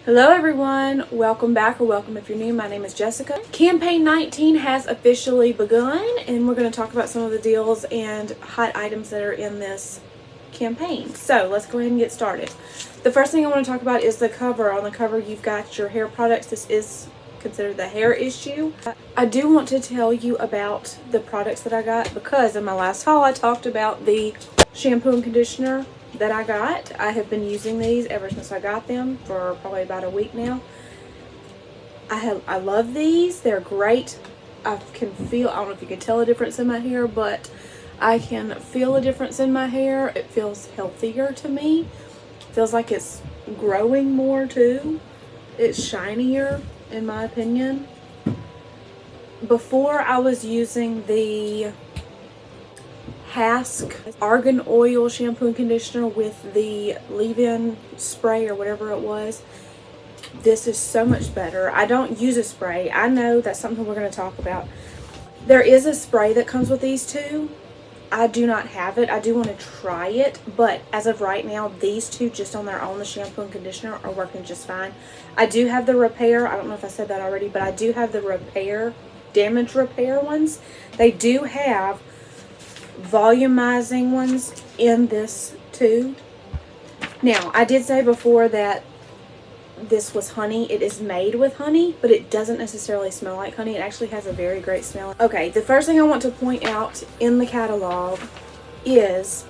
Hello everyone, welcome back or welcome if you're new. My name is Jessica. Campaign 19 has officially begun and we're going to talk about some of the deals and hot items that are in this campaign. So let's go ahead and get started. The first thing I want to talk about is the cover. On the cover you've got your hair products. This is considered the hair issue. I do want to tell you about the products that I got because in my last haul I talked about the shampoo and conditioner that I got. I have been using these ever since I got them for probably about a week now. I love these. They're great. I can feel, I don't know if you can tell a difference in my hair, but I can feel a difference in my hair. It feels healthier to me. Feels like it's growing more too. It's shinier in my opinion. Before I was using the Hask argan oil shampoo and conditioner with the leave-in spray or whatever it was. This is so much better. I don't use a spray. I know that's something we're going to talk about. There is a spray that comes with these two. I do not have it. I do want to try it, but as of right now, these two just on their own, the shampoo and conditioner, are working just fine. I do have the repair. I don't know if I said that already, but I do have the repair, damage repair ones. They do have volumizing ones in this too. Now, I did say before that this was honey. It is made with honey, but it doesn't necessarily smell like honey. It actually has a very great smell. Okay, the first thing I want to point out in the catalog is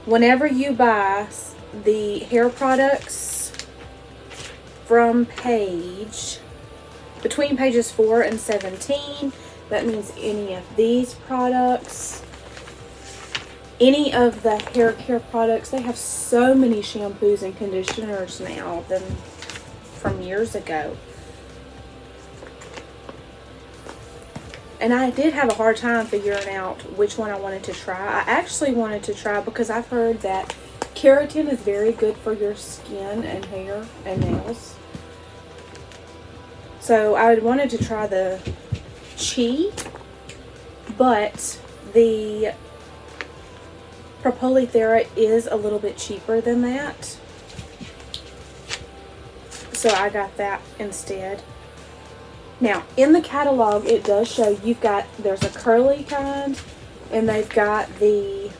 whenever you buy the hair products from between pages 4 and 17, that means any of these products, any of the hair care products. They have so many shampoos and conditioners now than from years ago. And I did have a hard time figuring out which one I wanted to try. I actually wanted to try because I've heard that keratin is very good for your skin and hair and nails. So I wanted to try the Chi, but the Propolithera is a little bit cheaper than that, so I got that instead. Now in the catalog it does show there's a curly kind, and they've got the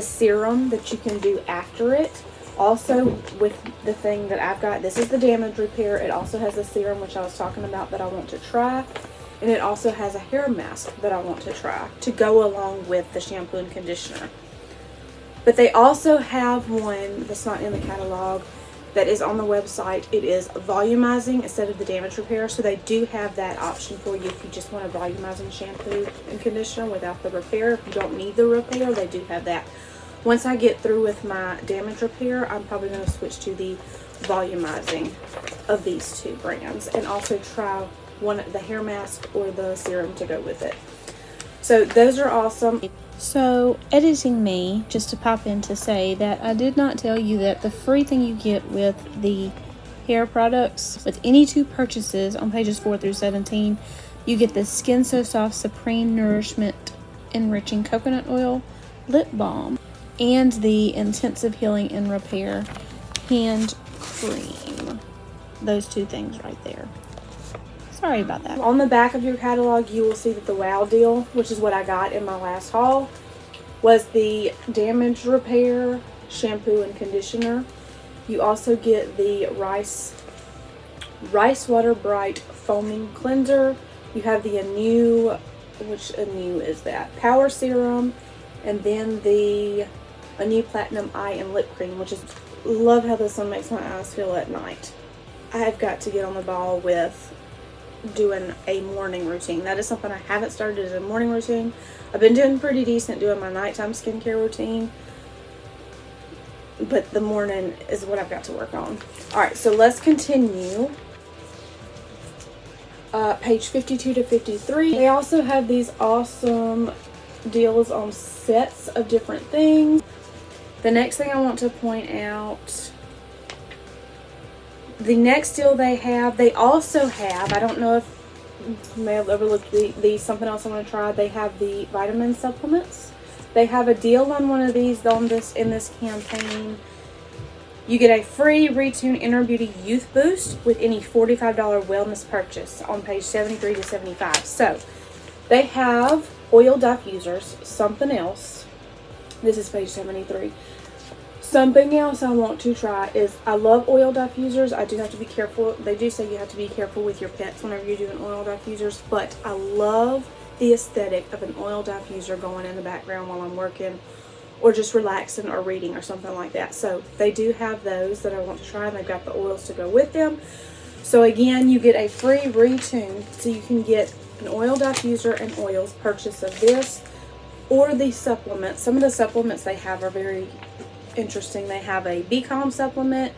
serum that you can do after it. Also with the thing that I've got, this is the damage repair. It also has the serum, which I was talking about, that I want to try. And it also has a hair mask that I want to try to go along with the shampoo and conditioner. But they also have one that's not in the catalog that is on the website. It is volumizing instead of the damage repair. So they do have that option for you if you just want a volumizing shampoo and conditioner without the repair. If you don't need the repair, they do have that. Once I get through with my damage repair, I'm probably going to switch to the volumizing of these two brands and also try the hair mask or the serum to go with it. So those are awesome. So editing me just to pop in to say that I did not tell you that the free thing you get with the hair products with any two purchases on pages 4 through 17, you get the Skin So Soft Supreme Nourishment Enriching Coconut Oil Lip Balm and the Intensive Healing and Repair Hand Cream. Those two things right there. Sorry about that. On the back of your catalog, you will see that the Wow deal, which is what I got in my last haul, was the damage repair shampoo and conditioner. You also get the Rice Water Bright Foaming Cleanser. You have the ANEW, which ANEW is that? Power Serum, and then the ANEW Platinum Eye and Lip Cream, which is, love how this one makes my eyes feel at night. I have got to get on the ball with doing a morning routine. That is something I haven't started as a morning routine. I've been doing pretty decent doing my nighttime skincare routine, but the morning is what I've got to work on. Alright, so let's continue. Page 52 to 53. They also have these awesome deals on sets of different things. The next thing I want to point out, the next deal they also have, I don't know if you may have overlooked these, something else I want to try. They have the vitamin supplements. They have a deal on one of these in this campaign You get a free Retune Inner Beauty Youth Boost with any $45 wellness purchase on page 73 to 75. So, they have oil diffusers, something else. This is page 73. Something else I want to try is, I love oil diffusers. I do have to be careful. They do say you have to be careful with your pets whenever you're doing oil diffusers, but I love the aesthetic of an oil diffuser going in the background while I'm working or just relaxing or reading or something like that. So they do have those that I want to try, and they've got the oils to go with them. So again, you get a free Retune, so you can get an oil diffuser and oils purchase of this or the supplements. Some of the supplements they have are very interesting. They have a BCOM supplement.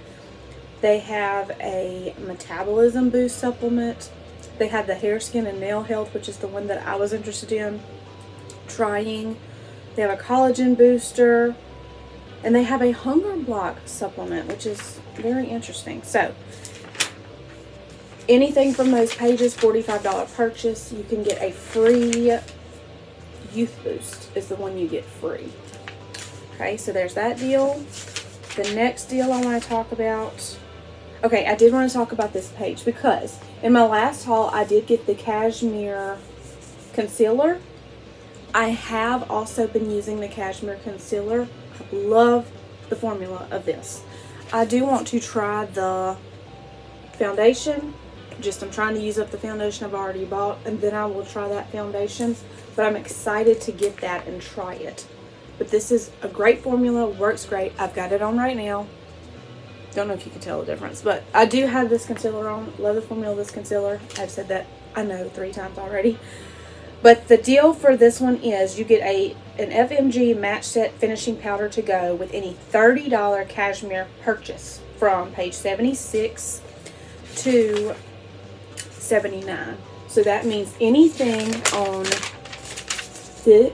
They have a metabolism boost supplement. They have the hair, skin, and nail health, which is the one that I was interested in trying. They have a collagen booster. And they have a hunger block supplement, which is very interesting. So, anything from those pages, $45 purchase. You can get a free Youth Boost is the one you get free. Okay, so there's that deal. The next deal I want to talk about. Okay, I did want to talk about this page because in my last haul, I did get the Cashmere concealer. I have also been using the Cashmere concealer. I love the formula of this. I do want to try the foundation. I'm trying to use up the foundation I've already bought, and then I will try that foundation. But I'm excited to get that and try it. But this is a great formula, works great. I've got it on right now. Don't know if you can tell the difference, but I do have this concealer on. Love the formula of this concealer. I've said that, I know, 3 times already. But the deal for this one is you get an FMG Match Set Finishing Powder to go with any $30 Cashmere purchase from page 76 to 79. So that means anything on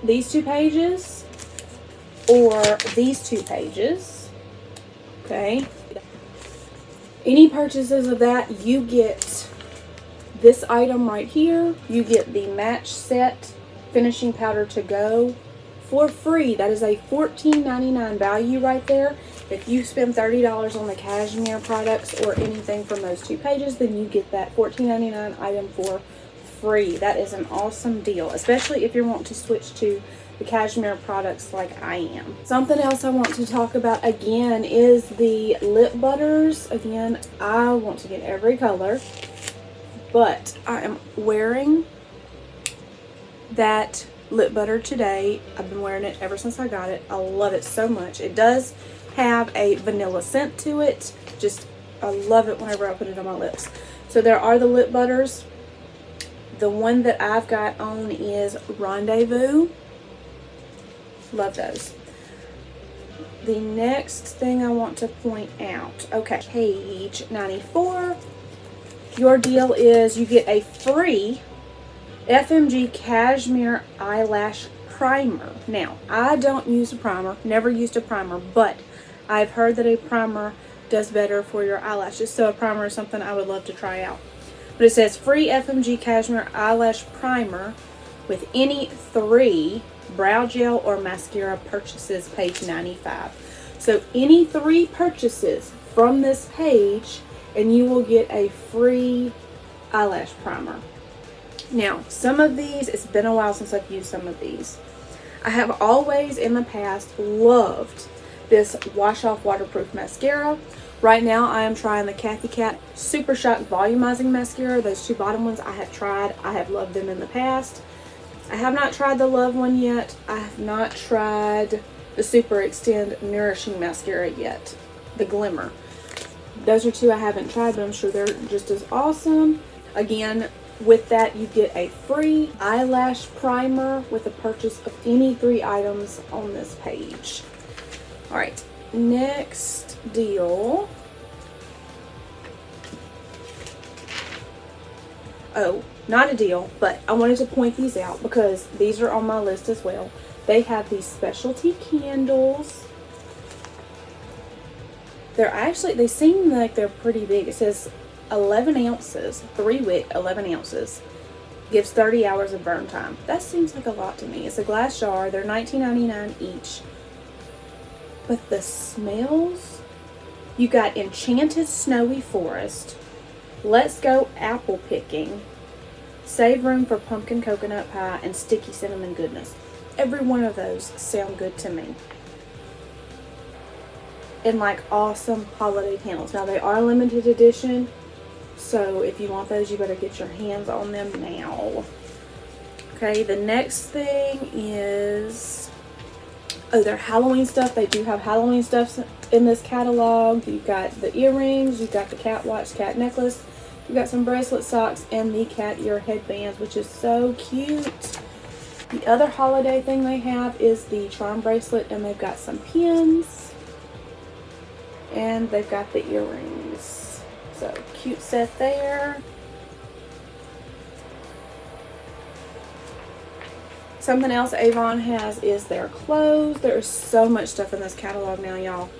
these 2 pages or these 2 pages. Okay. Any purchases of that, you get this item right here. You get the Match Set Finishing Powder to go for free. That is a $14.99 value right there. If you spend $30 on the Cashmere products or anything from those 2 pages, then you get that $14.99 item for free. That is an awesome deal, especially if you want to switch to the Cashmere products like I am. Something else I want to talk about again is the lip butters. Again, I want to get every color, but I am wearing that lip butter today. I've been wearing it ever since I got it. I love it so much. It does have a vanilla scent to it. I love it whenever I put it on my lips. So there are the lip butters. The one that I've got on is Rendezvous. Love those. The next thing I want to point out. Okay, page 94. Your deal is you get a free FMG Cashmere Eyelash Primer. Now, I don't use a primer. Never used a primer, but I've heard that a primer does better for your eyelashes. So a primer is something I would love to try out. But it says free FMG Cashmere Eyelash Primer with any 3 brow gel or mascara purchases, page 95. So any 3 purchases from this page and you will get a free eyelash primer. Now, some of these, it's been a while since I've used some of these. I have always in the past loved this wash off waterproof mascara. Right now I am trying the Kathy Cat Super Shock Volumizing Mascara. Those 2 bottom ones I have tried. I have loved them in the past. I have not tried the Love one yet. I have not tried the Super Extend Nourishing Mascara yet. The Glimmer. Those are 2 I haven't tried, but I'm sure they're just as awesome. Again, with that you get a free eyelash primer with the purchase of any 3 items on this page. Alright, next deal. Oh, not a deal, but I wanted to point these out because these are on my list as well. They have these specialty candles. They seem like they're pretty big. It says 11 ounces, 3 wick, 11 ounces. Gives 30 hours of burn time. That seems like a lot to me. It's a glass jar. They're $19.99 each. But the smells You got Enchanted Snowy Forest, Let's Go Apple Picking, Save Room for Pumpkin Coconut Pie, and Sticky Cinnamon Goodness. Every one of those sound good to me. And like awesome holiday candles. Now they are limited edition, so if you want those, you better get your hands on them now. Okay, the next thing is, oh, their Halloween stuff. They do have Halloween stuff in this catalog. You've got the earrings, you've got the cat watch, cat necklace, you've got some bracelet socks, and the cat ear headbands, which is so cute. The other holiday thing they have is the charm bracelet, and they've got some pins, and they've got the earrings. So cute set there. Something else Avon has is their clothes. There's so much stuff in this catalog now, y'all.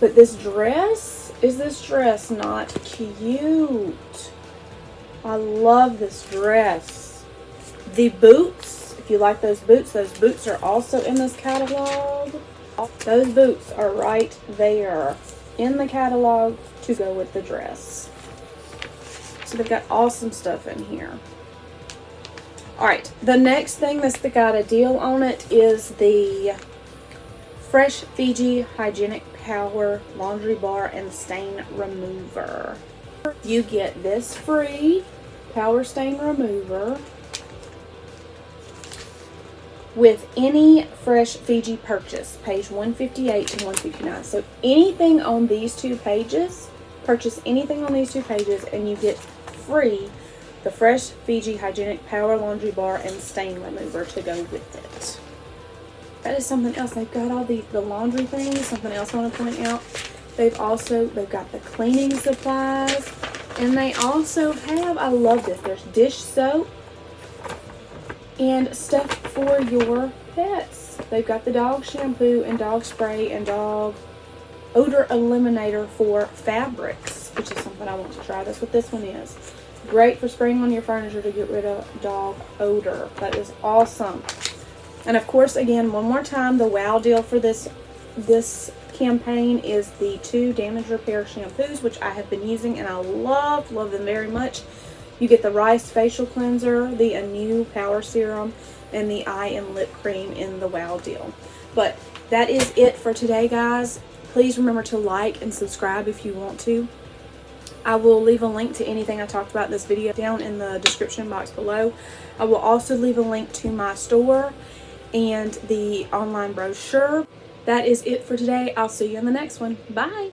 But this dress, is this dress not cute? I love this dress. The boots, if you like those boots are also in this catalog. Those boots are right there in the catalog to go with the dress. So they've got awesome stuff in here. Alright, the next thing that's got a deal on it is the Fresh Fiji Hygienic Power Laundry Bar and Stain Remover. You get this free Power Stain Remover with any Fresh Fiji purchase, page 158 to 159. So anything on these two pages, purchase anything on these two pages and you get free the Fresh Fiji Hygienic Power Laundry Bar and Stain Remover to go with it. That is something else. They've got all the laundry things. Something else I want to point out. They've got the cleaning supplies. And they also have, I love this, there's dish soap and stuff for your pets. They've got the dog shampoo and dog spray and dog odor eliminator for fabrics, which is something I want to try. That's what this one is. Great for spraying on your furniture to get rid of dog odor. That is awesome. And of course, again, one more time, the wow deal for this campaign is the 2 damage repair shampoos, which I have been using and I love them very much. You get the Rice Facial Cleanser, the ANEW Power Serum, and the eye and lip cream in the wow deal. But that is it for today, guys. Please remember to like and subscribe if you want to. I will leave a link to anything I talked about in this video down in the description box below. I will also leave a link to my store and the online brochure. That is it for today. I'll see you in the next one. Bye!